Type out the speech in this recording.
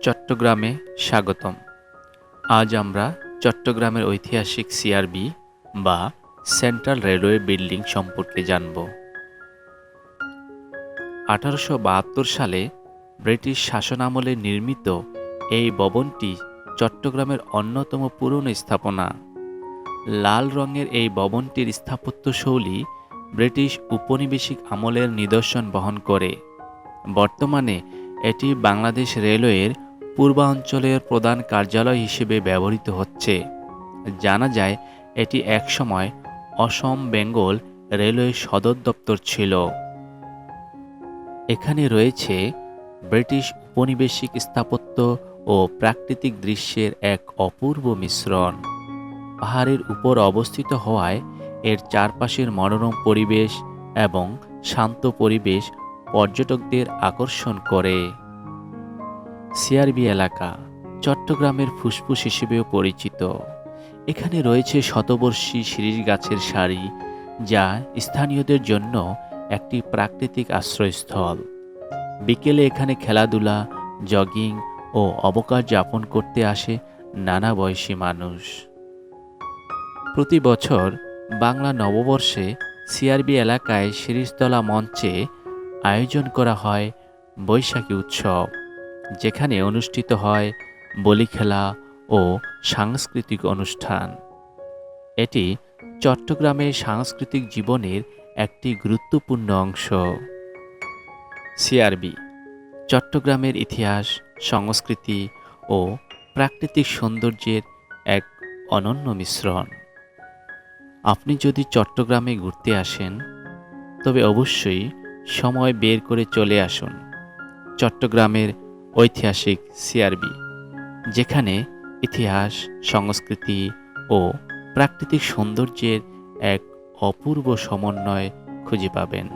চট্টগ্রামে স্বাগতম। আজ আমরা চট্টগ্রামের ঐতিহাসিক সিআরবি বা সেন্ট্রাল রেলওয়ে বিল্ডিং সম্পর্কে জানব। 1872 সালে ব্রিটিশ শাসনামলে নির্মিত এই ভবনটি চট্টগ্রামের অন্যতম পুরনো স্থাপনা। লাল রঙের এই ভবনটির স্থাপত্যশৈলী ব্রিটিশ উপনিবেশিক আমলের নিদর্শন বহন করে। বর্তমানে এটি বাংলাদেশ রেলওয়ের পূর্বাঞ্চলের প্রধান কার্যালয় হিসেবে ব্যবহৃত হচ্ছে। জানা যায় এটি একসময় অসম বেঙ্গল রেলওয়ে সদর দপ্তর ছিল। এখানে রয়েছে ব্রিটিশ উপনিবেশিক স্থাপত্য ও প্রাকৃতিক দৃশ্যের এক অপূর্ব মিশ্রণ। পাহাড়ের উপর অবস্থিত হওয়ায় এর চারপাশের মনোরম পরিবেশ এবং শান্ত পরিবেশ পর্যটকদের আকর্ষণ করে। সিআরবি এলাকা চট্টগ্রামের ফুসফুস হিসেবেও পরিচিত। এখানে রয়েছে শতবর্ষী শিরীষ গাছের সারি, যা স্থানীয়দের জন্য একটি প্রাকৃতিক আশ্রয়স্থল। বিকেলে এখানে খেলাধুলা, জগিং ও অবকাশ যাপন করতে আসে নানা বয়সী মানুষ। প্রতি বছর বাংলা নববর্ষে সিআরবি এলাকায় শিরীষতলা মঞ্চে আয়োজন করা হয় বৈশাখী উৎসব, যেখানে অনুষ্ঠিত হয় বলি খেলা ও সাংস্কৃতিক অনুষ্ঠান। এটি চট্টগ্রামের সাংস্কৃতিক জীবনের একটি গুরুত্বপূর্ণ অংশ। সিআরবি চট্টগ্রামের ইতিহাস, সংস্কৃতি ও প্রাকৃতিক সৌন্দর্যের এক অনন্য মিশ্রণ। আপনি যদি চট্টগ্রামে ঘুরতে আসেন, তবে অবশ্যই সময় বের করে চলে আসুন চট্টগ্রামের ঐতিহাসিক সিআরবি, যেখানে ইতিহাস, সংস্কৃতি ও প্রাকৃতিক সৌন্দর্যের এক অপূর্ব সমন্বয় খুঁজে পাবেন।